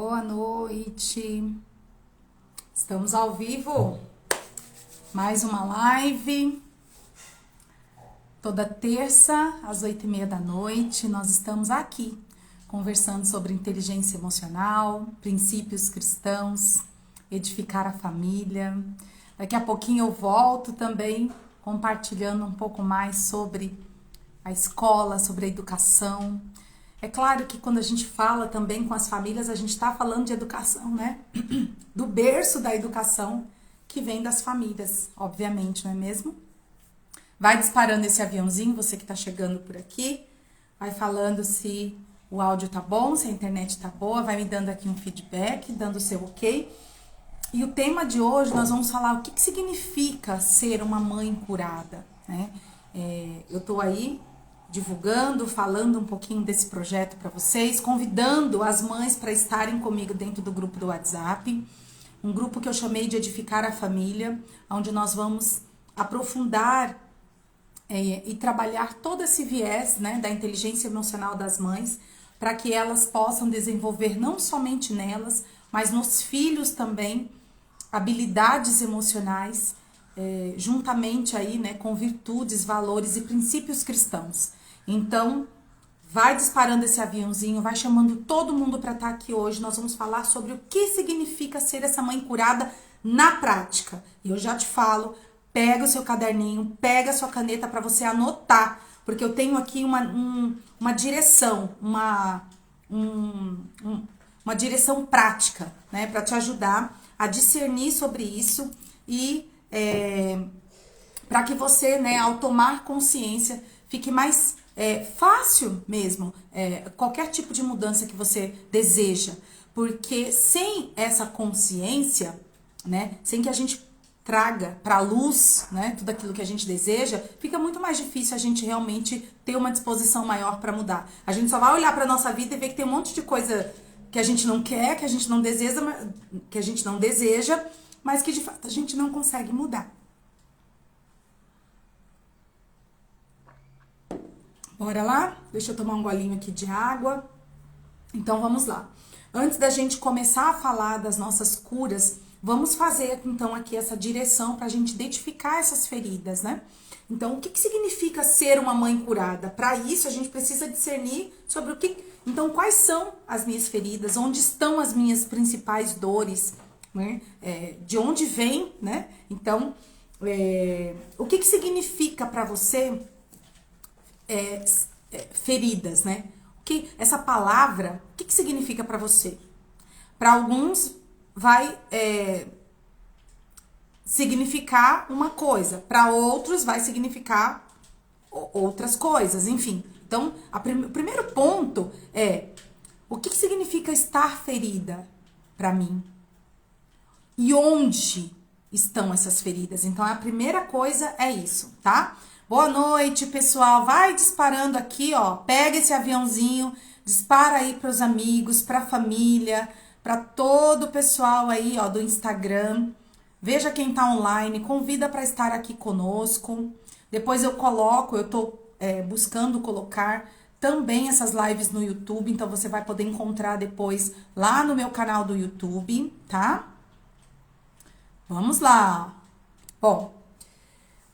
Boa noite. Estamos ao vivo. Mais uma live. Toda terça, às 8h30 da noite, nós estamos aqui conversando sobre inteligência emocional, princípios cristãos, edificar a família. Daqui a pouquinho eu volto também compartilhando um pouco mais sobre a escola, sobre a educação. É claro que quando a gente fala também com as famílias, a gente está falando de educação, né? Do berço da educação que vem das famílias, obviamente, não é mesmo? Vai disparando esse aviãozinho, você que está chegando por aqui, vai falando se o áudio tá bom, se a internet tá boa, vai me dando aqui um feedback, dando o seu ok. E o tema de hoje nós vamos falar o que significa ser uma mãe curada, né? Eu tô aí divulgando, falando um pouquinho desse projeto para vocês, convidando as mães para estarem comigo dentro do grupo do WhatsApp, um grupo que eu chamei de Edificar a Família, onde nós vamos aprofundar e trabalhar todo esse viés, né, da inteligência emocional das mães, para que elas possam desenvolver não somente nelas, mas nos filhos também, habilidades emocionais, juntamente aí, né, com virtudes, valores e princípios cristãos. Então, vai disparando esse aviãozinho, vai chamando todo mundo para estar aqui hoje. Nós vamos falar sobre o que significa ser essa mãe curada na prática. E eu já te falo, pega o seu caderninho, pega a sua caneta para você anotar, porque eu tenho aqui uma direção, uma direção prática, né, para te ajudar a discernir sobre isso e para que você, né, ao tomar consciência, fique mais fácil mesmo qualquer tipo de mudança que você deseja, porque sem essa consciência, né, sem que a gente traga para a luz, né, tudo aquilo que a gente deseja, fica muito mais difícil a gente realmente ter uma disposição maior para mudar. A gente só vai olhar para nossa vida e ver que tem um monte de coisa que a gente não quer, que a gente não deseja, mas que de fato a gente não consegue mudar. Bora lá? Deixa eu tomar um golinho aqui de água. Então vamos lá. Antes da gente começar a falar das nossas curas, vamos fazer então aqui essa direção para a gente identificar essas feridas, né? Então, o que significa ser uma mãe curada? Para isso, a gente precisa discernir sobre o que. Então, quais são as minhas feridas? Onde estão as minhas principais dores? Né? De onde vem, né? Então, o que significa para você feridas, né? Essa palavra, o que significa para você? Para alguns vai significar uma coisa, para outros vai significar outras coisas, enfim. Então, o primeiro ponto é o que significa estar ferida para mim? E onde estão essas feridas? Então, a primeira coisa é isso, tá? Boa noite, pessoal. Vai disparando aqui, ó. Pega esse aviãozinho, dispara aí para os amigos, para a família, para todo o pessoal aí, ó, do Instagram. Veja quem tá online, convida para estar aqui conosco. Depois eu tô buscando colocar também essas lives no YouTube, então você vai poder encontrar depois lá no meu canal do YouTube, tá? Vamos lá. Bom,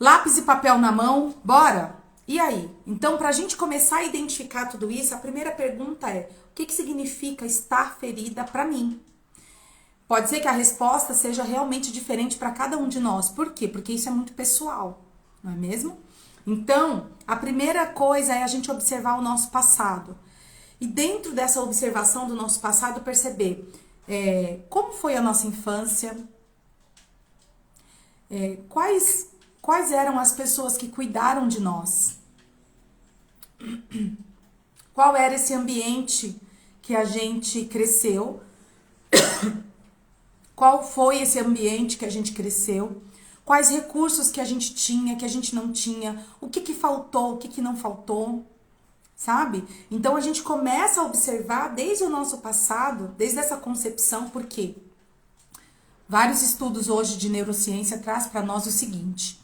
lápis e papel na mão, bora? E aí? Então, pra gente começar a identificar tudo isso, a primeira pergunta é: o que significa estar ferida pra mim? Pode ser que a resposta seja realmente diferente para cada um de nós. Por quê? Porque isso é muito pessoal, não é mesmo? Então, a primeira coisa é a gente observar o nosso passado. E dentro dessa observação do nosso passado, perceber como foi a nossa infância, quais eram as pessoas que cuidaram de nós, qual era esse ambiente que a gente cresceu, qual foi esse ambiente que a gente cresceu, quais recursos que a gente tinha, que a gente não tinha, o que faltou, o que não faltou, sabe? Então a gente começa a observar desde o nosso passado, desde essa concepção, porque vários estudos hoje de neurociência traz para nós o seguinte: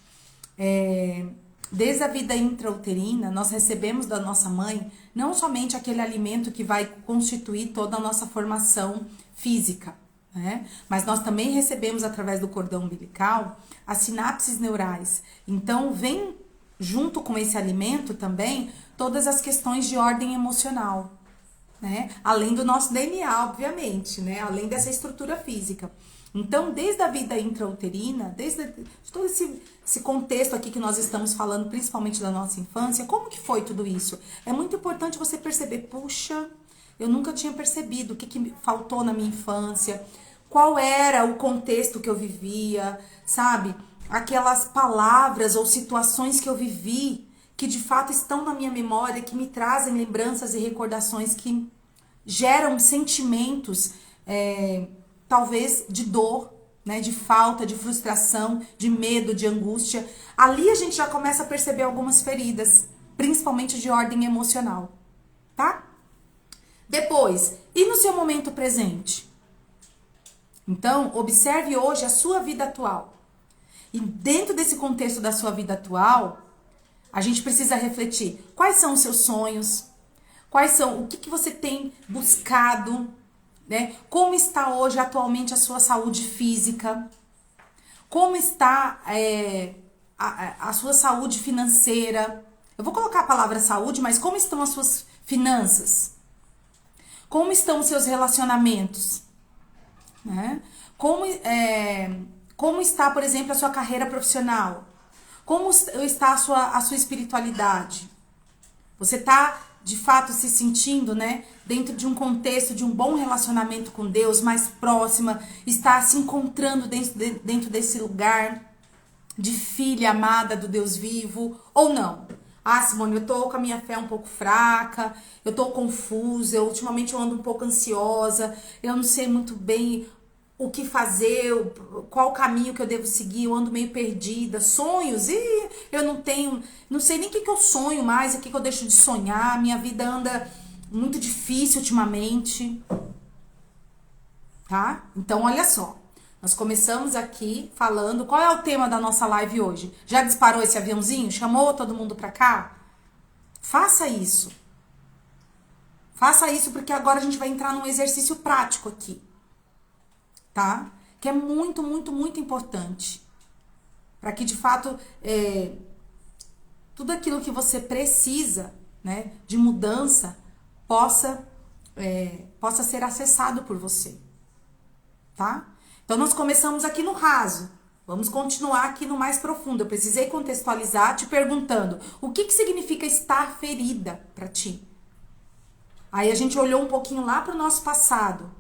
Desde a vida intrauterina, nós recebemos da nossa mãe não somente aquele alimento que vai constituir toda a nossa formação física, né? Mas nós também recebemos através do cordão umbilical as sinapses neurais. Então, vem junto com esse alimento também todas as questões de ordem emocional, né? Além do nosso DNA, obviamente, né? Além dessa estrutura física. Então, desde a vida intrauterina, desde todo esse contexto aqui que nós estamos falando, principalmente da nossa infância, como que foi tudo isso? É muito importante você perceber, puxa, eu nunca tinha percebido o que faltou na minha infância, qual era o contexto que eu vivia, sabe? Aquelas palavras ou situações que eu vivi, que de fato estão na minha memória, que me trazem lembranças e recordações que geram sentimentos, talvez de dor, né, de falta, de frustração, de medo, de angústia. Ali a gente já começa a perceber algumas feridas, principalmente de ordem emocional, tá? Depois, e no seu momento presente? Então, observe hoje a sua vida atual. E dentro desse contexto da sua vida atual, a gente precisa refletir quais são os seus sonhos, o que você tem buscado, né? Como está hoje atualmente a sua saúde física? Como está a sua saúde financeira? Eu vou colocar a palavra saúde, mas como estão as suas finanças? Como estão os seus relacionamentos? Né? Como está, por exemplo, a sua carreira profissional? Como está a sua espiritualidade? Você está de fato se sentindo, né, dentro de um contexto de um bom relacionamento com Deus, mais próxima, está se encontrando dentro desse lugar de filha amada do Deus vivo, ou não? Ah, Simone, eu tô com a minha fé um pouco fraca, eu tô confusa, ultimamente eu ando um pouco ansiosa, eu não sei muito bem o que fazer, qual caminho que eu devo seguir, eu ando meio perdida, sonhos, e eu não sei nem o que eu sonho mais, o que eu deixo de sonhar, minha vida anda muito difícil ultimamente, tá? Então, olha só, nós começamos aqui falando, qual é o tema da nossa live hoje? Já disparou esse aviãozinho? Chamou todo mundo pra cá? Faça isso. Faça isso porque agora a gente vai entrar num exercício prático aqui. Tá? Que é muito, muito, muito importante. Para que, de fato, tudo aquilo que você precisa, né, de mudança possa ser acessado por você. Tá? Então, nós começamos aqui no raso. Vamos continuar aqui no mais profundo. Eu precisei contextualizar te perguntando o que significa estar ferida para ti. Aí a gente olhou um pouquinho lá para o nosso passado.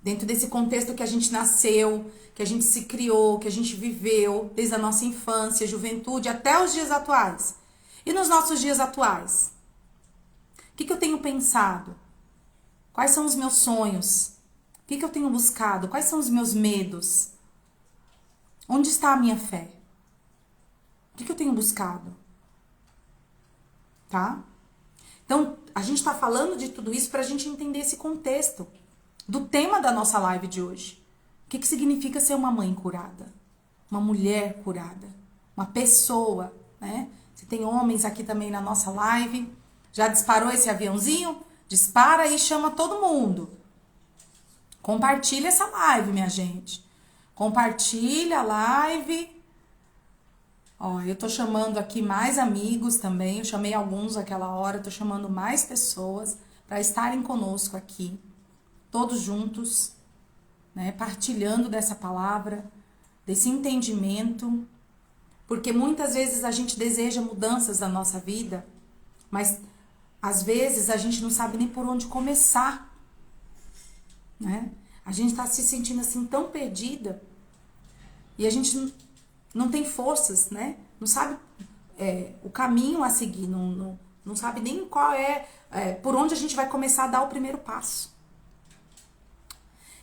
Dentro desse contexto que a gente nasceu, que a gente se criou, que a gente viveu, desde a nossa infância, juventude, até os dias atuais. E nos nossos dias atuais? O que eu tenho pensado? Quais são os meus sonhos? O que eu tenho buscado? Quais são os meus medos? Onde está a minha fé? O que eu tenho buscado? Tá? Então, a gente está falando de tudo isso para a gente entender esse contexto do tema da nossa live de hoje. O que significa ser uma mãe curada? Uma mulher curada? Uma pessoa, né? Se tem homens aqui também na nossa live, já disparou esse aviãozinho? Dispara e chama todo mundo. Compartilha essa live, minha gente. Compartilha a live. Ó, eu tô chamando aqui mais amigos também. Eu chamei alguns aquela hora, tô chamando mais pessoas para estarem conosco aqui. Todos juntos, né, partilhando dessa palavra, desse entendimento, porque muitas vezes a gente deseja mudanças na nossa vida, mas às vezes a gente não sabe nem por onde começar, né? A gente está se sentindo assim tão perdida e a gente não tem forças, né? Não sabe o caminho a seguir, não sabe nem qual por onde a gente vai começar a dar o primeiro passo.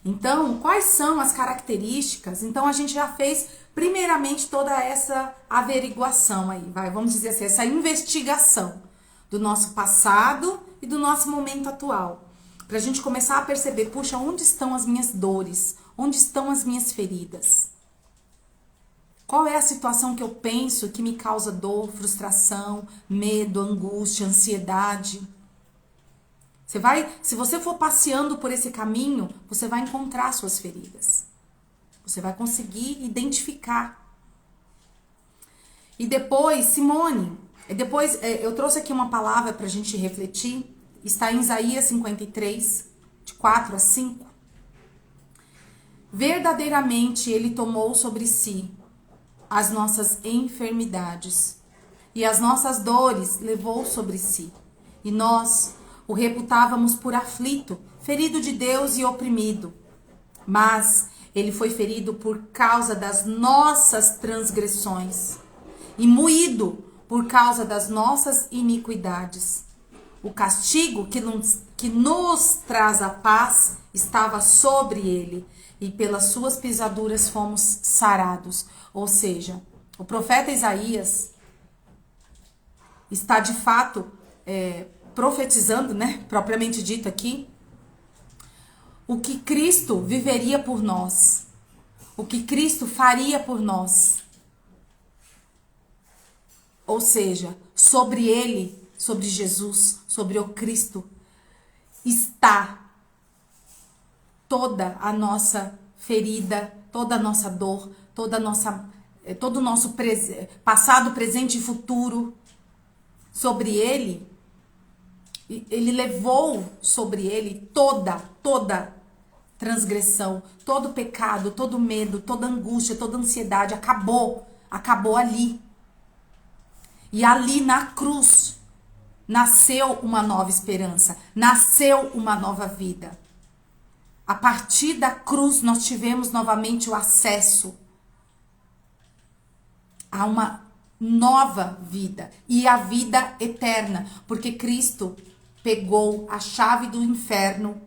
Então, quais são as características? Então, a gente já fez, primeiramente, toda essa averiguação aí, vamos dizer assim, essa investigação do nosso passado e do nosso momento atual. Pra gente começar a perceber, puxa, onde estão as minhas dores? Onde estão as minhas feridas? Qual é a situação que eu penso que me causa dor, frustração, medo, angústia, ansiedade? Se você for passeando por esse caminho, você vai encontrar suas feridas. Você vai conseguir identificar. E depois, Simone, eu trouxe aqui uma palavra para a gente refletir. Está em Isaías 53, de 4 a 5. Verdadeiramente ele tomou sobre si as nossas enfermidades e as nossas dores levou sobre si. E nós o reputávamos por aflito, ferido de Deus e oprimido. Mas ele foi ferido por causa das nossas transgressões e moído por causa das nossas iniquidades. O castigo que nos traz a paz estava sobre ele, e pelas suas pisaduras fomos sarados. Ou seja, o profeta Isaías está de fato profetizando, né, propriamente dito aqui, o que Cristo viveria por nós, o que Cristo faria por nós. Ou seja, sobre ele, sobre Jesus, sobre o Cristo, está toda a nossa ferida, toda a nossa dor, todo o nosso passado, presente e futuro. Sobre ele, ele levou sobre ele toda transgressão, todo pecado, todo medo, toda angústia, toda ansiedade, acabou ali. E ali na cruz nasceu uma nova esperança, nasceu uma nova vida. A partir da cruz nós tivemos novamente o acesso a uma nova vida e a vida eterna, porque Cristo pegou a chave do inferno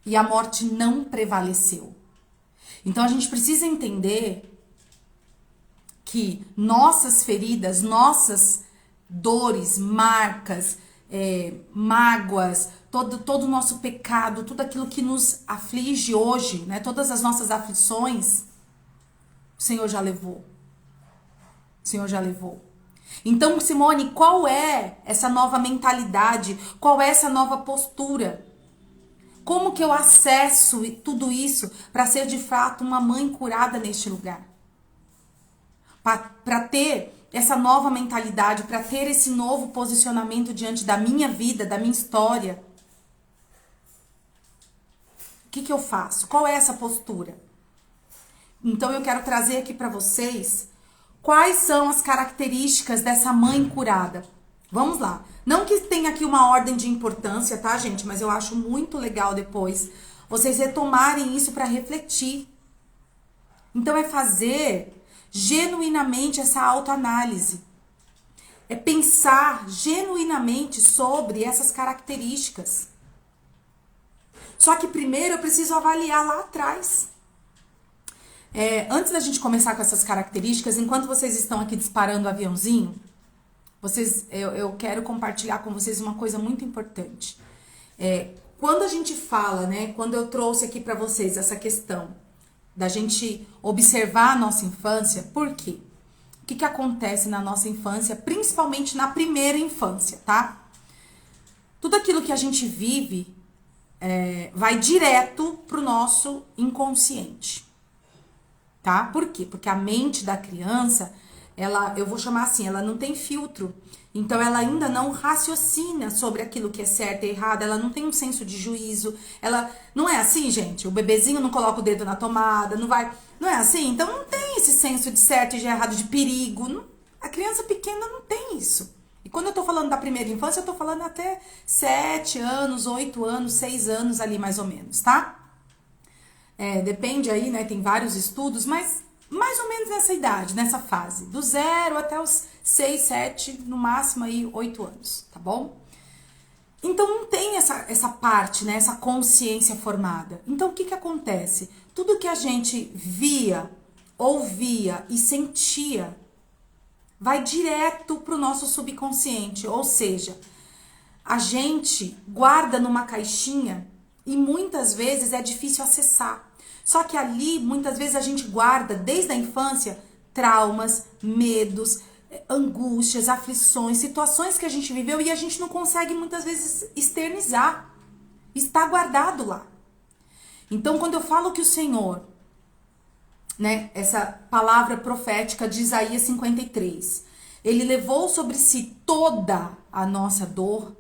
e a morte não prevaleceu. Então a gente precisa entender que nossas feridas, nossas dores, marcas, mágoas, todo o nosso pecado, tudo aquilo que nos aflige hoje, né, todas as nossas aflições, o Senhor já levou. O Senhor já levou. Então, Simone, qual é essa nova mentalidade? Qual é essa nova postura? Como que eu acesso tudo isso para ser de fato uma mãe curada neste lugar? Para ter essa nova mentalidade, para ter esse novo posicionamento diante da minha vida, da minha história. O que eu faço? Qual é essa postura? Então eu quero trazer aqui para vocês quais são as características dessa mãe curada. Vamos lá. Não que tenha aqui uma ordem de importância, tá, gente? Mas eu acho muito legal depois vocês retomarem isso para refletir. Então é fazer genuinamente essa autoanálise. É pensar genuinamente sobre essas características. Só que primeiro eu preciso avaliar lá atrás. Antes da gente começar com essas características, enquanto vocês estão aqui disparando o aviãozinho, eu quero compartilhar com vocês uma coisa muito importante. Quando a gente fala, né, quando eu trouxe aqui para vocês essa questão da gente observar a nossa infância, por quê? O que acontece na nossa infância, principalmente na primeira infância, tá? Tudo aquilo que a gente vive vai direto pro nosso inconsciente, tá? Por quê? Porque a mente da criança, eu vou chamar assim, ela não tem filtro. Então, ela ainda não raciocina sobre aquilo que é certo e errado, ela não tem um senso de juízo, não é assim, gente? O bebezinho não coloca o dedo na tomada, não é assim? Então, não tem esse senso de certo e de errado, de perigo. A criança pequena não tem isso. E quando eu tô falando da primeira infância, eu tô falando até 7 anos, 8 anos, 6 anos ali, mais ou menos, tá? Depende aí, né? Tem vários estudos, mas mais ou menos nessa idade, nessa fase. Do 0 até os 6, 7, no máximo aí 8 anos, tá bom? Então não tem essa parte, né? Essa consciência formada. Então o que acontece? Tudo que a gente via, ouvia e sentia vai direto pro nosso subconsciente. Ou seja, a gente guarda numa caixinha e muitas vezes é difícil acessar. Só que ali, muitas vezes, a gente guarda, desde a infância, traumas, medos, angústias, aflições, situações que a gente viveu e a gente não consegue, muitas vezes, externizar. Está guardado lá. Então, quando eu falo que o Senhor, né, essa palavra profética de Isaías 53, ele levou sobre si toda a nossa dor,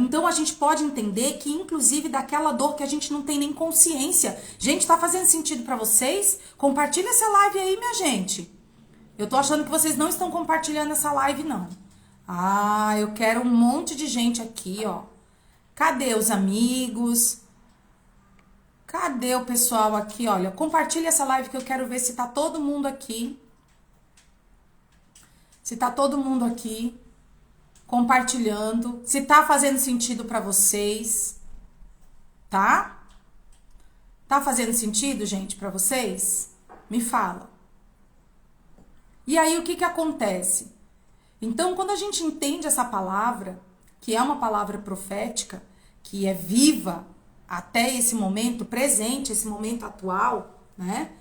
então a gente pode entender que inclusive daquela dor que a gente não tem nem consciência. Gente, tá fazendo sentido pra vocês? Compartilha essa live aí, minha gente. Eu tô achando que vocês não estão compartilhando essa live, não. Ah, eu quero um monte de gente aqui, ó. Cadê os amigos? Cadê o pessoal aqui? Olha, compartilha essa live que eu quero ver se tá todo mundo aqui. Se tá todo mundo aqui compartilhando, se tá fazendo sentido pra vocês, tá? Tá fazendo sentido, gente, pra vocês? Me fala. E aí, o que que acontece? Então, quando a gente entende essa palavra, que é uma palavra profética, que é viva até esse momento presente, esse momento atual, né?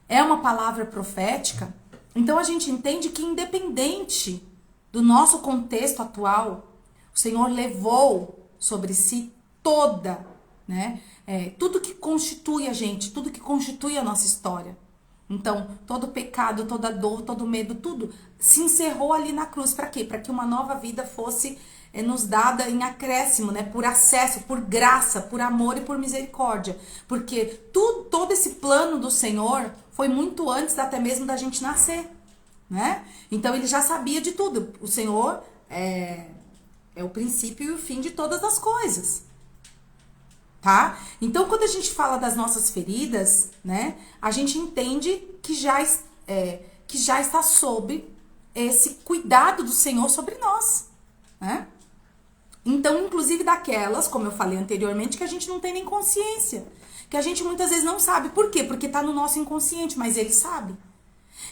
É uma palavra profética. Então, a gente entende que independente do nosso contexto atual, o Senhor levou sobre si toda, né? Tudo que constitui a gente, tudo que constitui a nossa história. Então, todo pecado, toda dor, todo medo, tudo se encerrou ali na cruz. Para quê? Para que uma nova vida fosse nos dada em acréscimo, né? Por acesso, por graça, por amor e por misericórdia. Porque todo esse plano do Senhor foi muito antes até mesmo da gente nascer, né? Então, ele já sabia de tudo. O Senhor é o princípio e o fim de todas as coisas. Tá? Então, quando a gente fala das nossas feridas, né, a gente entende que já está sob esse cuidado do Senhor sobre nós, né? Então, inclusive daquelas, como eu falei anteriormente, que a gente não tem nem consciência, que a gente muitas vezes não sabe. Por quê? Porque tá no nosso inconsciente, mas ele sabe.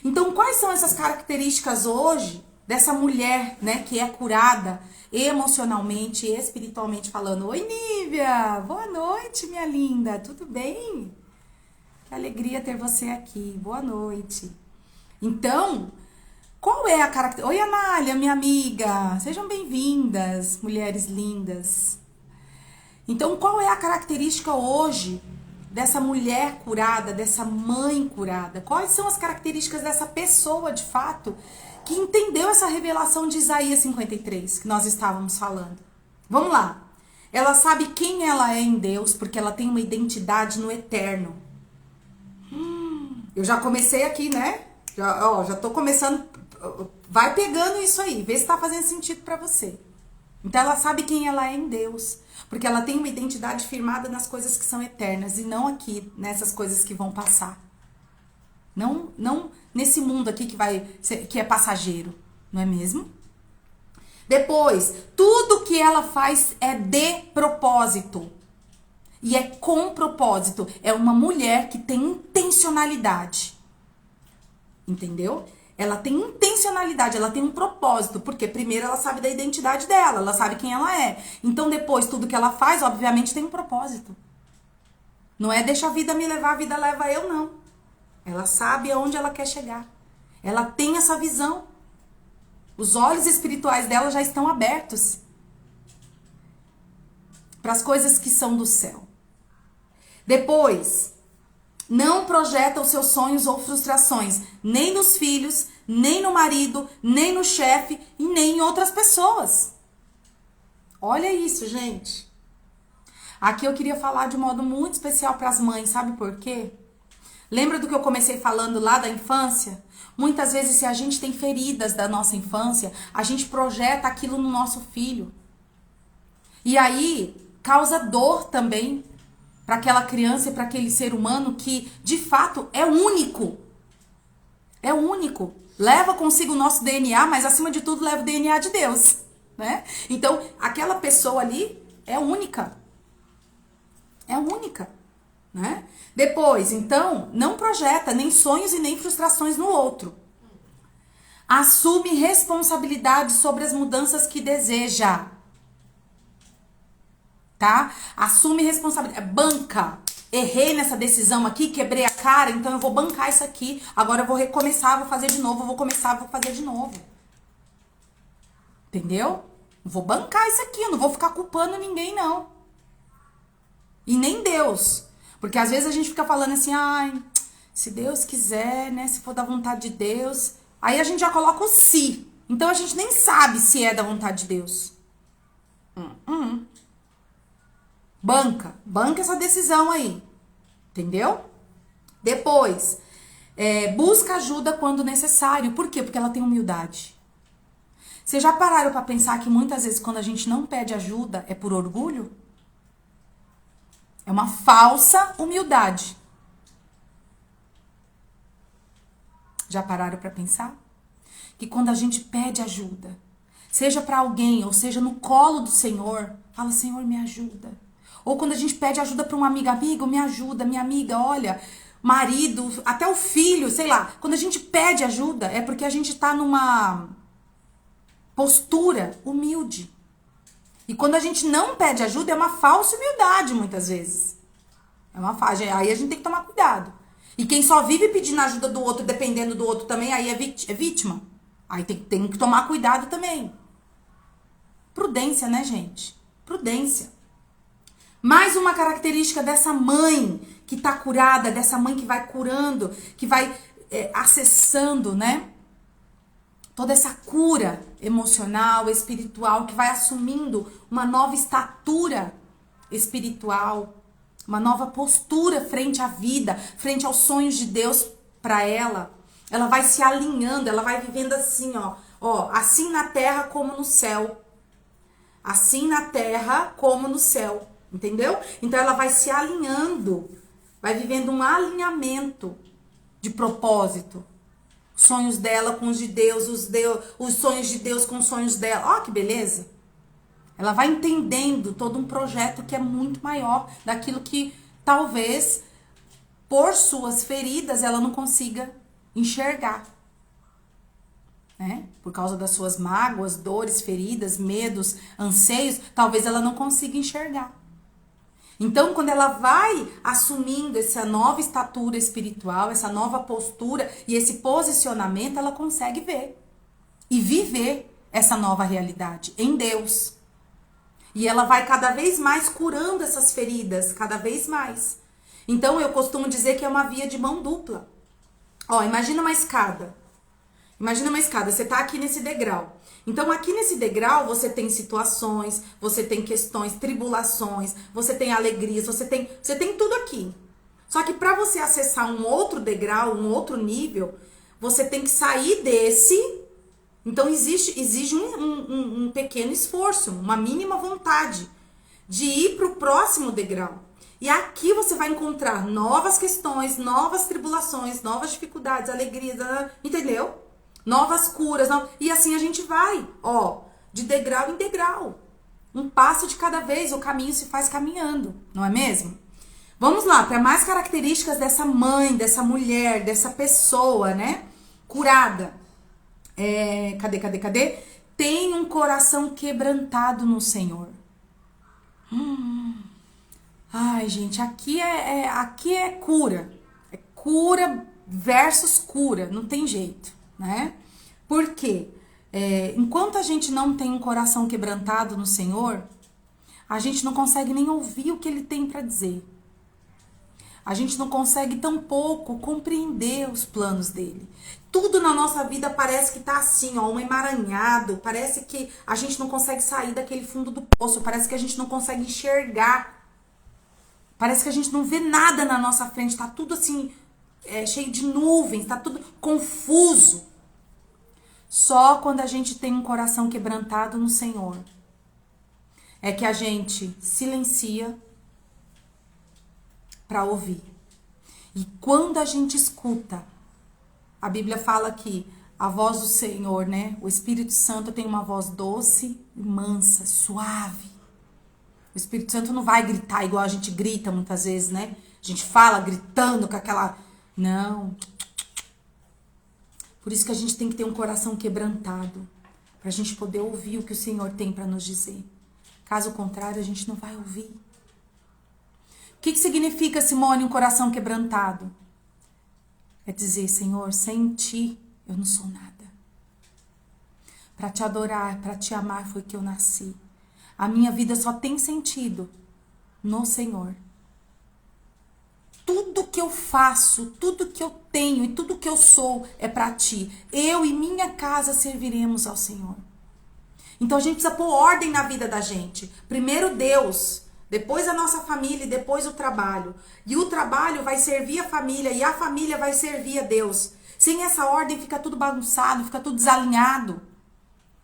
Então, quais são essas características hoje dessa mulher, né, que é curada emocionalmente e espiritualmente falando? Oi, Nívia! Boa noite, minha linda! Tudo bem? Que alegria ter você aqui. Boa noite. Então, qual é a característica? Oi, Anália, minha amiga! Sejam bem-vindas, mulheres lindas. Então, qual é a característica hoje dessa mulher curada, dessa mãe curada? Quais são as características dessa pessoa, de fato, que entendeu essa revelação de Isaías 53, que nós estávamos falando? Vamos lá. Ela sabe quem ela é em Deus, porque ela tem uma identidade no eterno. Eu já comecei aqui, né? Já tô começando. Vai pegando isso aí, vê se tá fazendo sentido pra você. Então ela sabe quem ela é em Deus, porque ela tem uma identidade firmada nas coisas que são eternas e não aqui, nessas coisas que vão passar. Não nesse mundo aqui que é passageiro, não é mesmo? Depois, tudo que ela faz é de propósito. E é com propósito. É uma mulher que tem intencionalidade. Entendeu? Ela tem intencionalidade, ela tem um propósito. Porque primeiro ela sabe da identidade dela, ela sabe quem ela é. Então depois, tudo que ela faz, obviamente, tem um propósito. Não é deixa a vida me levar, a vida leva eu, não. Ela sabe aonde ela quer chegar. Ela tem essa visão. Os olhos espirituais dela já estão abertos para as coisas que são do céu. Depois, não projeta os seus sonhos ou frustrações, nem nos filhos, nem no marido, nem no chefe e nem em outras pessoas. Olha isso, gente. Aqui eu queria falar de um modo muito especial para as mães, sabe por quê? Lembra do que eu comecei falando lá da infância? Muitas vezes, se a gente tem feridas da nossa infância, a gente projeta aquilo no nosso filho. E aí, causa dor também para aquela criança e para aquele ser humano que, de fato, é único. É único. Leva consigo o nosso DNA, mas, acima de tudo, leva o DNA de Deus, né? Então, aquela pessoa ali é única. É única, né? Depois, então, não projeta nem sonhos e nem frustrações no outro. Assume responsabilidade sobre as mudanças que deseja. Tá? Assume responsabilidade. Banca. errei nessa decisão aqui, quebrei a cara, então eu vou bancar isso aqui. Agora eu vou recomeçar, vou fazer de novo, eu vou começar, vou fazer de novo. Entendeu? Vou bancar isso aqui, eu não vou ficar culpando ninguém, não. E nem Deus. Porque às vezes a gente fica falando assim, ai, se Deus quiser, né, se for da vontade de Deus. Aí a gente já coloca o se. Então a gente nem sabe se é da vontade de Deus. Banca essa decisão aí. Entendeu? Depois, busca ajuda quando necessário. Por quê? Porque ela tem humildade. Vocês já pararam pra pensar que muitas vezes quando a gente não pede ajuda é por orgulho? É uma falsa humildade. Já pararam pra pensar? Que quando a gente pede ajuda, seja pra alguém ou seja no colo do Senhor, fala, Senhor, me ajuda. Ou quando a gente pede ajuda pra uma amiga, amigo, me ajuda, minha amiga, olha, marido, até o filho, sei lá. Quando a gente pede ajuda, é porque a gente tá numa postura humilde. E quando a gente não pede ajuda, é uma falsa humildade, muitas vezes. É uma falsa. Aí a gente tem que tomar cuidado. E quem só vive pedindo ajuda do outro, dependendo do outro também, aí é vítima. Aí tem que tomar cuidado também. Prudência, né, gente? Prudência. Mais uma característica dessa mãe que tá curada, dessa mãe que vai curando, que vai acessando, né? Toda essa cura emocional, espiritual, que vai assumindo uma nova estatura espiritual, uma nova postura frente à vida, frente aos sonhos de Deus para ela. Ela vai se alinhando, ela vai vivendo assim, ó, assim na terra como no céu. Assim na terra como no céu, entendeu? Então ela vai se alinhando, vai vivendo um alinhamento de propósito. Os sonhos dela com os de Deus, os sonhos de Deus com os sonhos dela. Ó, que beleza! Ela vai entendendo todo um projeto que é muito maior daquilo que talvez por suas feridas ela não consiga enxergar. Né? Por causa das suas mágoas, dores, feridas, medos, anseios, talvez ela não consiga enxergar. Então, quando ela vai assumindo essa nova estatura espiritual, essa nova postura e esse posicionamento, ela consegue ver e viver essa nova realidade em Deus. E ela vai cada vez mais curando essas feridas, cada vez mais. Então, eu costumo dizer que é uma via de mão dupla. Ó, imagina uma escada. Imagina uma escada, você tá aqui nesse degrau. Então, aqui nesse degrau, você tem situações, você tem questões, tribulações, você tem alegrias, você tem tudo aqui. Só que para você acessar um outro degrau, um outro nível, você tem que sair desse. Então, exige um pequeno esforço, uma mínima vontade de ir para o próximo degrau. E aqui você vai encontrar novas questões, novas tribulações, novas dificuldades, alegrias, entendeu? Novas curas, e assim a gente vai, ó, de degrau em degrau. Um passo de cada vez, o caminho se faz caminhando, não é mesmo? Vamos lá, para mais características dessa mãe, dessa mulher, dessa pessoa, né? Curada. Cadê? Tem um coração quebrantado no Senhor. Ai, gente, aqui é cura. É cura versus cura, não tem jeito, né? Por quê? Enquanto a gente não tem um coração quebrantado no Senhor, a gente não consegue nem ouvir o que Ele tem para dizer. A gente não consegue tampouco compreender os planos dele. Tudo na nossa vida parece que tá assim, ó, um emaranhado. Parece que a gente não consegue sair daquele fundo do poço. Parece que a gente não consegue enxergar. Parece que a gente não vê nada na nossa frente. Tá tudo assim, cheio de nuvens. Tá tudo confuso. Só quando a gente tem um coração quebrantado no Senhor é que a gente silencia para ouvir. E quando a gente escuta, a Bíblia fala que a voz do Senhor, né? O Espírito Santo tem uma voz doce e mansa, suave. O Espírito Santo não vai gritar igual a gente grita muitas vezes, né? A gente fala gritando com aquela... Não. Por isso que a gente tem que ter um coração quebrantado, para a gente poder ouvir o que o Senhor tem para nos dizer. Caso contrário, a gente não vai ouvir. que significa, Simone, um coração quebrantado? É dizer, Senhor, sem ti eu não sou nada. Para te adorar, para te amar foi que eu nasci. A minha vida só tem sentido no Senhor. Tudo que eu faço, tudo que eu tenho e tudo que eu sou é para ti. Eu e minha casa serviremos ao Senhor. Então a gente precisa pôr ordem na vida da gente. Primeiro Deus, depois a nossa família e depois o trabalho. E o trabalho vai servir a família e a família vai servir a Deus. Sem essa ordem fica tudo bagunçado, fica tudo desalinhado.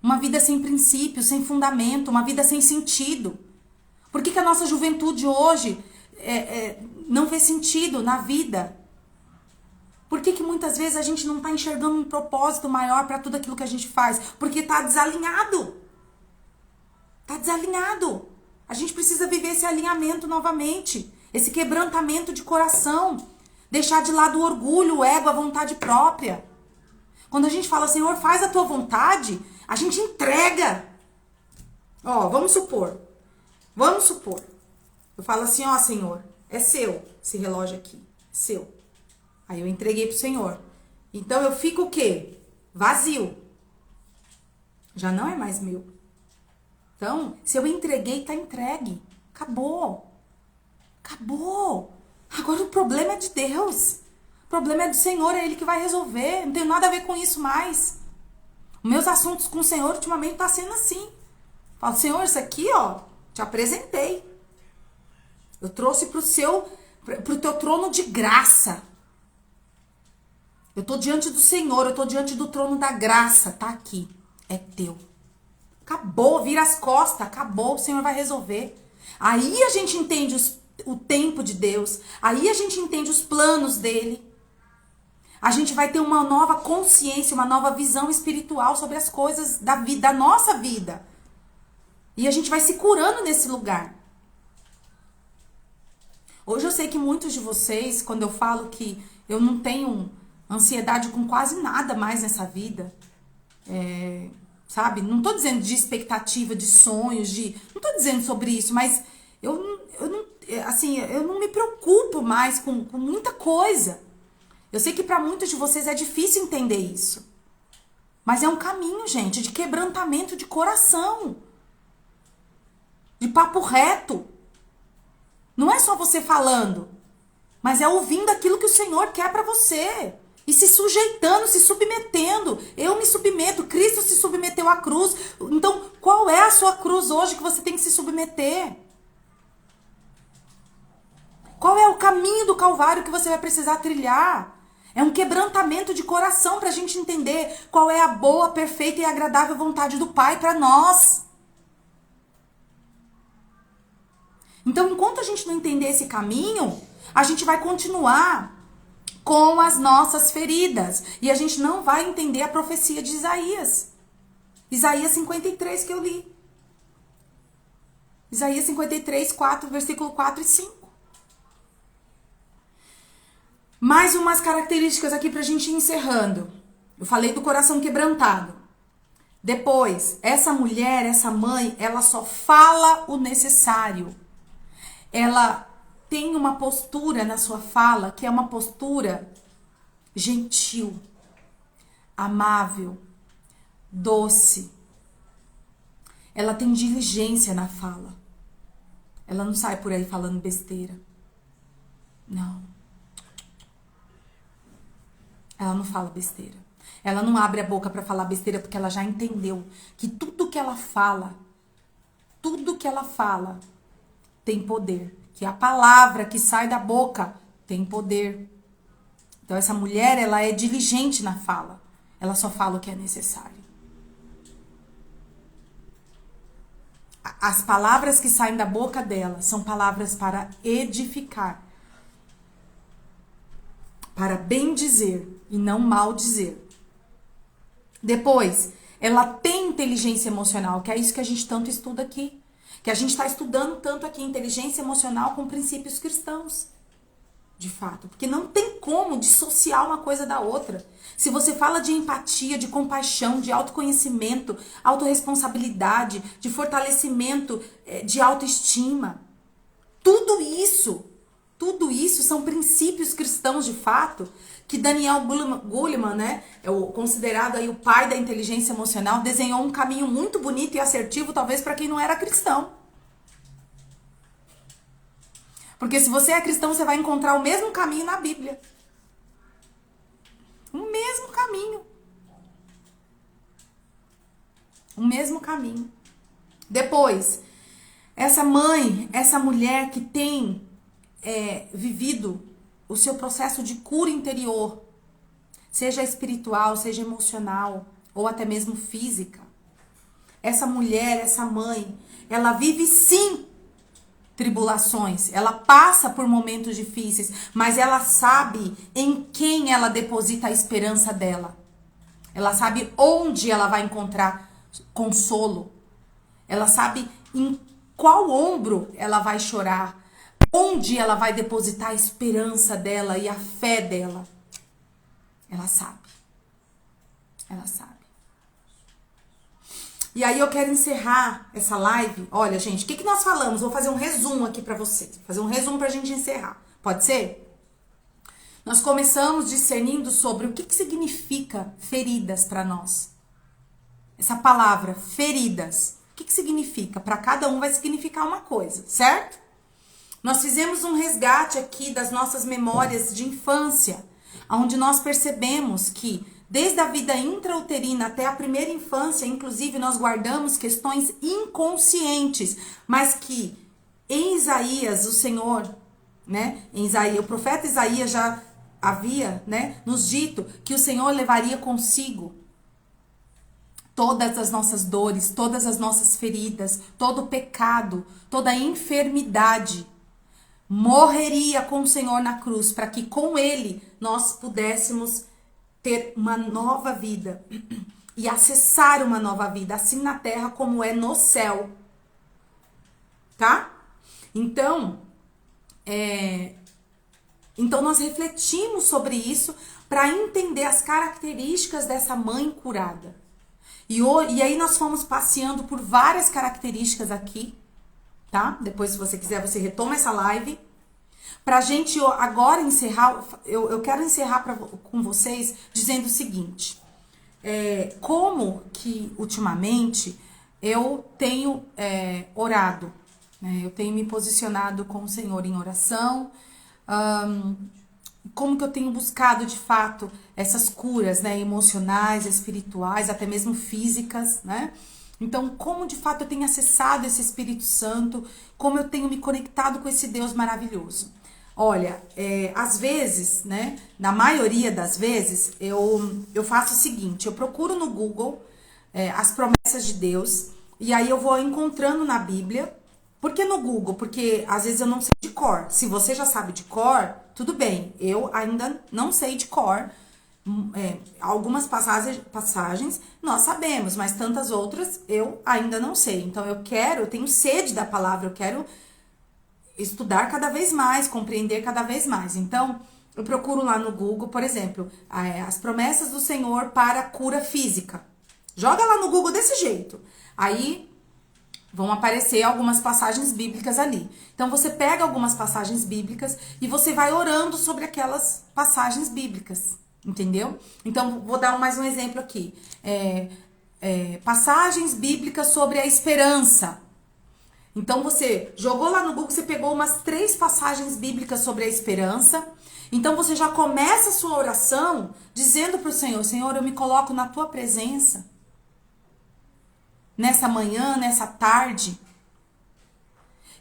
Uma vida sem princípio, sem fundamento, uma vida sem sentido. Por que a nossa juventude hoje não vê sentido na vida? Por que muitas vezes a gente não está enxergando um propósito maior para tudo aquilo que a gente faz? Porque está desalinhado. Está desalinhado. A gente precisa viver esse alinhamento novamente. Esse quebrantamento de coração. Deixar de lado o orgulho, o ego, a vontade própria. Quando a gente fala, Senhor, faz a tua vontade, a gente entrega. Ó, vamos supor. Eu falo assim, ó, Senhor, é seu esse relógio aqui. É seu. Aí eu entreguei pro Senhor. Então eu fico o quê? Vazio. Já não é mais meu. Então, se eu entreguei, tá entregue. Acabou. Agora o problema é de Deus. O problema é do Senhor, é Ele que vai resolver. Não tem nada a ver com isso mais. Os meus assuntos com o Senhor ultimamente tá sendo assim. Falo, Senhor, isso aqui, ó, te apresentei. Eu trouxe pro teu trono de graça. Eu tô diante do Senhor, eu tô diante do trono da graça. Tá aqui. É teu. Acabou, vira as costas, acabou, o Senhor vai resolver. Aí a gente entende o tempo de Deus. Aí a gente entende os planos dele. A gente vai ter uma nova consciência, uma nova visão espiritual sobre as coisas da vida, da nossa vida. E a gente vai se curando nesse lugar. Hoje eu sei que muitos de vocês, quando eu falo que eu não tenho ansiedade com quase nada mais nessa vida, sabe? Não tô dizendo de expectativa, de sonhos, não tô dizendo sobre isso, mas eu não me preocupo mais com muita coisa. Eu sei que para muitos de vocês é difícil entender isso. Mas é um caminho, gente, de quebrantamento de coração. De papo reto. Não é só você falando, mas é ouvindo aquilo que o Senhor quer para você. E se sujeitando, se submetendo. Eu me submeto, Cristo se submeteu à cruz. Então, qual é a sua cruz hoje que você tem que se submeter? Qual é o caminho do Calvário que você vai precisar trilhar? É um quebrantamento de coração para a gente entender qual é a boa, perfeita e agradável vontade do Pai para nós. Então, enquanto a gente não entender esse caminho, a gente vai continuar com as nossas feridas. E a gente não vai entender a profecia de Isaías. Isaías 53 que eu li. Isaías 53, 4, versículo 4 e 5. Mais umas características aqui pra gente ir encerrando. Eu falei do coração quebrantado. Depois, essa mulher, essa mãe, ela só fala o necessário. Ela tem uma postura na sua fala que é uma postura gentil, amável, doce. Ela tem diligência na fala. Ela não sai por aí falando besteira. Não. Ela não fala besteira. Ela não abre a boca para falar besteira porque ela já entendeu que tudo que ela fala tem poder. Que a palavra que sai da boca tem poder. Então essa mulher, ela é diligente na fala. Ela só fala o que é necessário. As palavras que saem da boca dela são palavras para edificar. Para bem dizer e não mal dizer. Depois, ela tem inteligência emocional, que é isso que a gente tanto estuda aqui. Que a gente está estudando tanto aqui, inteligência emocional com princípios cristãos. De fato. Porque não tem como dissociar uma coisa da outra. Se você fala de empatia, de compaixão, de autoconhecimento, autorresponsabilidade, de fortalecimento, de autoestima. Tudo isso isso são princípios cristãos de fato, que Daniel Goleman, né, considerado aí o pai da inteligência emocional, desenhou um caminho muito bonito e assertivo, talvez para quem não era cristão. Porque se você é cristão, você vai encontrar o mesmo caminho na Bíblia. O mesmo caminho. O mesmo caminho. Depois, essa mãe, essa mulher que tem vivido o seu processo de cura interior, seja espiritual, seja emocional, ou até mesmo física. Essa mulher, essa mãe, ela vive sim tribulações, ela passa por momentos difíceis, mas ela sabe em quem ela deposita a esperança dela. Ela sabe onde ela vai encontrar consolo. Ela sabe em qual ombro ela vai chorar, onde ela vai depositar a esperança dela e a fé dela. Ela sabe. Ela sabe. E aí eu quero encerrar essa live. Olha, gente, o que nós falamos? Vou fazer um resumo aqui pra vocês. Fazer um resumo pra gente encerrar. Pode ser? Nós começamos discernindo sobre o que significa feridas pra nós. Essa palavra, feridas. O que significa? Para cada um vai significar uma coisa, certo? Nós fizemos um resgate aqui das nossas memórias de infância, onde nós percebemos que desde a vida intrauterina até a primeira infância, inclusive, nós guardamos questões inconscientes, mas que em Isaías, o Senhor, né, em Isaías, o profeta Isaías já havia, né, nos dito que o Senhor levaria consigo todas as nossas dores, todas as nossas feridas, todo o pecado, toda a enfermidade, morreria com o Senhor na cruz, para que com Ele nós pudéssemos ter uma nova vida e acessar uma nova vida, assim na terra como é no céu. Tá? Então, nós refletimos sobre isso para entender as características dessa mãe curada. E aí nós fomos passeando por várias características aqui, tá? Depois, se você quiser, você retoma essa live. Pra gente agora encerrar, eu quero encerrar com vocês dizendo o seguinte. Como que, ultimamente, eu tenho orado, né? Eu tenho me posicionado com o Senhor em oração, como que eu tenho buscado, de fato, essas curas, né, emocionais, espirituais, até mesmo físicas, né? Então, como de fato eu tenho acessado esse Espírito Santo, como eu tenho me conectado com esse Deus maravilhoso. Olha, às vezes, né, na maioria das vezes, eu faço o seguinte, eu procuro no Google as promessas de Deus, e aí eu vou encontrando na Bíblia. Por que no Google? Porque às vezes eu não sei de cor. Se você já sabe de cor, tudo bem. Eu ainda não sei de cor. Algumas passagens nós sabemos, mas tantas outras eu ainda não sei. Então eu tenho sede da palavra, eu quero estudar cada vez mais, compreender cada vez mais. Então eu procuro lá no Google, por exemplo, as promessas do Senhor para a cura física. Joga lá no Google desse jeito. Aí vão aparecer algumas passagens bíblicas ali. Então, você pega algumas passagens bíblicas e você vai orando sobre aquelas passagens bíblicas. Entendeu? Então, vou dar mais um exemplo aqui. Passagens bíblicas sobre a esperança. Então, você jogou lá no Google, você pegou umas 3 passagens bíblicas sobre a esperança. Então, você já começa a sua oração dizendo para o Senhor, Senhor, eu me coloco na tua presença. Nessa manhã, nessa tarde.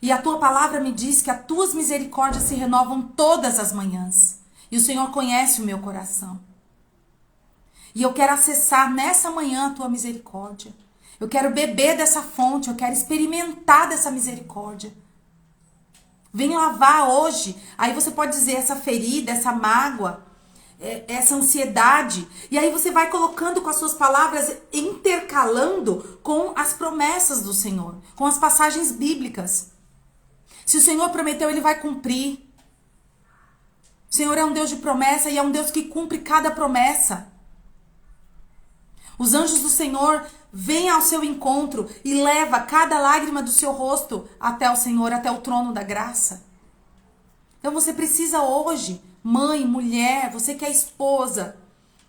E a tua palavra me diz que as tuas misericórdias se renovam todas as manhãs. E o Senhor conhece o meu coração. E eu quero acessar nessa manhã a tua misericórdia. Eu quero beber dessa fonte, eu quero experimentar dessa misericórdia. Vem lavar hoje. Aí você pode dizer essa ferida, essa mágoa, essa ansiedade, e aí você vai colocando com as suas palavras, intercalando com as promessas do Senhor, com as passagens bíblicas. Se o Senhor prometeu, Ele vai cumprir. O Senhor é um Deus de promessa e é um Deus que cumpre cada promessa. Os anjos do Senhor vêm ao seu encontro e leva cada lágrima do seu rosto até o Senhor, até o trono da graça. Então você precisa hoje, mãe, mulher, você que é esposa,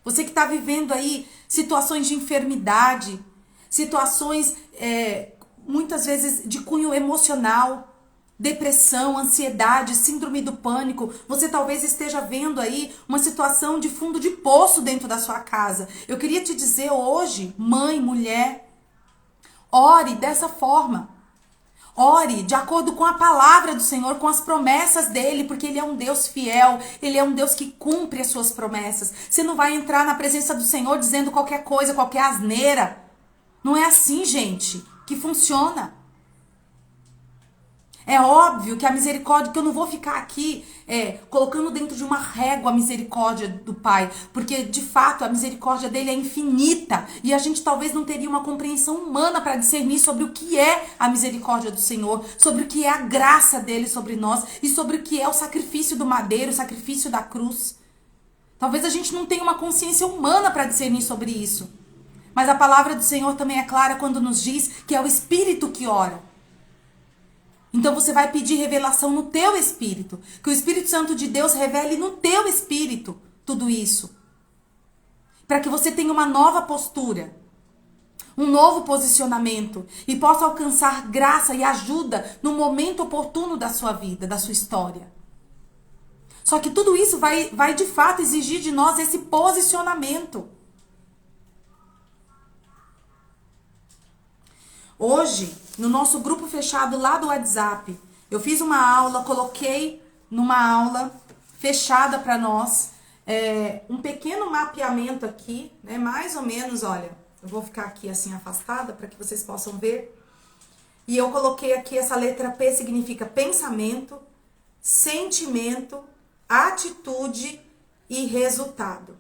você que está vivendo aí situações de enfermidade, situações muitas vezes de cunho emocional, depressão, ansiedade, síndrome do pânico. Você talvez esteja vendo aí uma situação de fundo de poço dentro da sua casa. Eu queria te dizer hoje, mãe, mulher, ore dessa forma. Ore de acordo com a palavra do Senhor, com as promessas dele, porque ele é um Deus fiel, ele é um Deus que cumpre as suas promessas. Você não vai entrar na presença do Senhor dizendo qualquer coisa, qualquer asneira. Não é assim, gente, que funciona. É óbvio que a misericórdia, que eu não vou ficar aqui colocando dentro de uma régua a misericórdia do Pai, porque de fato a misericórdia dele é infinita e a gente talvez não teria uma compreensão humana para discernir sobre o que é a misericórdia do Senhor, sobre o que é a graça dele sobre nós e sobre o que é o sacrifício do madeiro, o sacrifício da cruz. Talvez a gente não tenha uma consciência humana para discernir sobre isso, mas a palavra do Senhor também é clara quando nos diz que é o Espírito que ora. Então você vai pedir revelação no teu espírito. Que o Espírito Santo de Deus revele no teu espírito tudo isso. Para que você tenha uma nova postura. Um novo posicionamento. E possa alcançar graça e ajuda no momento oportuno da sua vida, da sua história. Só que tudo isso vai de fato exigir de nós esse posicionamento. Hoje, no nosso grupo fechado lá do WhatsApp, eu fiz uma aula, coloquei numa aula fechada para nós, um pequeno mapeamento aqui, né? Mais ou menos, olha, eu vou ficar aqui assim afastada para que vocês possam ver. E eu coloquei aqui essa letra P, significa pensamento, sentimento, atitude e resultado.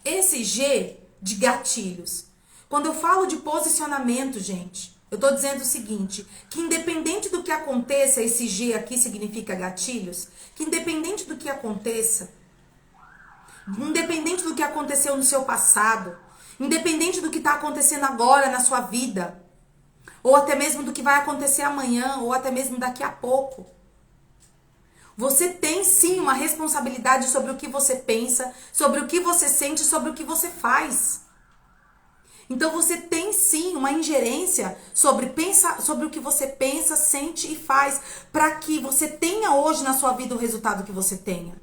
Esse G de gatilhos. Quando eu falo de posicionamento, gente, eu tô dizendo o seguinte, que independente do que aconteça, esse G aqui significa gatilhos, que independente do que aconteça, independente do que aconteceu no seu passado, independente do que está acontecendo agora na sua vida, ou até mesmo do que vai acontecer amanhã, ou até mesmo daqui a pouco, você tem sim uma responsabilidade sobre o que você pensa, sobre o que você sente, sobre o que você faz. Então você tem sim uma ingerência sobre o que você pensa, sente e faz, para que você tenha hoje na sua vida o resultado que você tenha.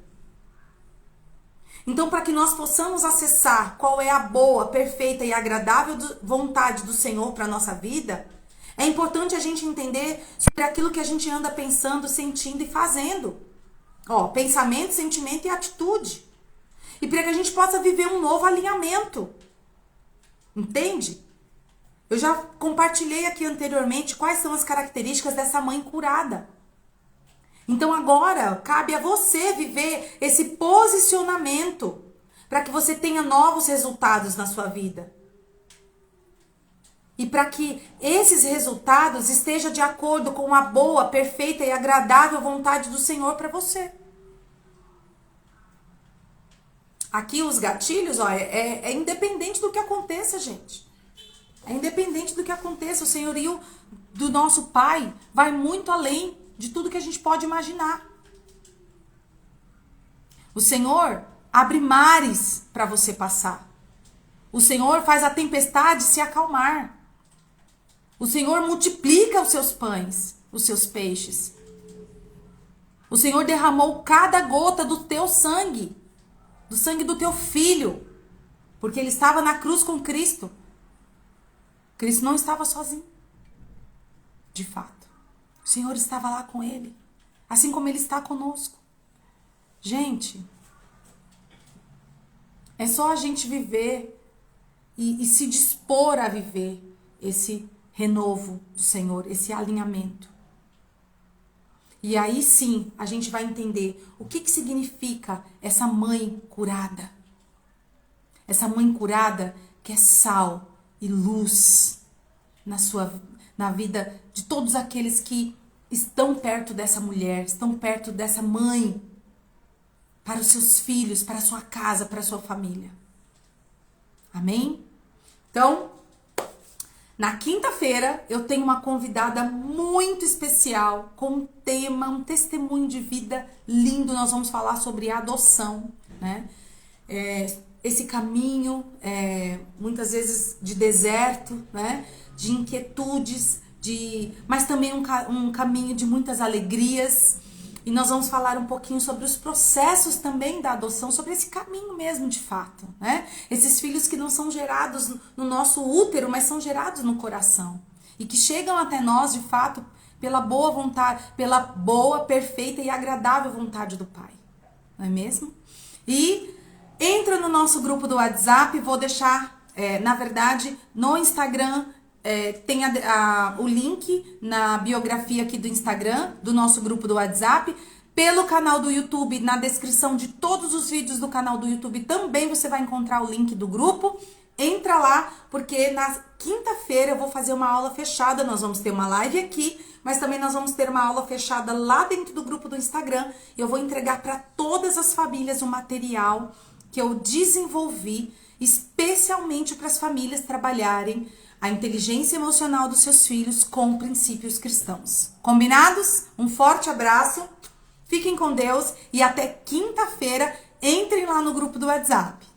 Então, para que nós possamos acessar qual é a boa, perfeita e agradável vontade do Senhor para a nossa vida, é importante a gente entender sobre aquilo que a gente anda pensando, sentindo e fazendo. Pensamento, sentimento e atitude. E para que a gente possa viver um novo alinhamento. Entende? Eu já compartilhei aqui anteriormente quais são as características dessa mãe curada. Então agora cabe a você viver esse posicionamento para que você tenha novos resultados na sua vida. E para que esses resultados estejam de acordo com a boa, perfeita e agradável vontade do Senhor para você. Aqui os gatilhos, é independente do que aconteça, gente. É independente do que aconteça. O senhorio do nosso Pai vai muito além de tudo que a gente pode imaginar. O Senhor abre mares para você passar. O Senhor faz a tempestade se acalmar. O Senhor multiplica os seus pães, os seus peixes. O Senhor derramou cada gota do teu sangue. Do sangue do teu filho, porque ele estava na cruz com Cristo. Cristo não estava sozinho, de fato. O Senhor estava lá com ele, assim como ele está conosco. Gente, é só a gente viver e se dispor a viver esse renovo do Senhor, esse alinhamento. E aí sim, a gente vai entender o que significa essa mãe curada. Essa mãe curada que é sal e luz na vida de todos aqueles que estão perto dessa mulher, estão perto dessa mãe, para os seus filhos, para a sua casa, para a sua família. Amém? Então, Na quinta-feira eu tenho uma convidada muito especial com um tema, um testemunho de vida lindo. Nós vamos falar sobre adoção, né? Esse caminho, muitas vezes de deserto, né? De inquietudes, mas também um caminho de muitas alegrias. E nós vamos falar um pouquinho sobre os processos também da adoção, sobre esse caminho mesmo de fato, né? Esses filhos que não são gerados no nosso útero, mas são gerados no coração. E que chegam até nós, de fato, pela boa vontade, pela boa, perfeita e agradável vontade do Pai. Não é mesmo? E entra no nosso grupo do WhatsApp, vou deixar, na verdade, no Instagram, tem o link na biografia aqui do Instagram, do nosso grupo do WhatsApp, pelo canal do YouTube, na descrição de todos os vídeos do canal do YouTube também você vai encontrar o link do grupo. Entra lá, porque na quinta-feira eu vou fazer uma aula fechada, nós vamos ter uma live aqui, mas também nós vamos ter uma aula fechada lá dentro do grupo do Instagram. Eu vou entregar para todas as famílias o material que eu desenvolvi, especialmente para as famílias trabalharem a inteligência emocional dos seus filhos com princípios cristãos. Combinados? Um forte abraço, fiquem com Deus e até quinta-feira entrem lá no grupo do WhatsApp.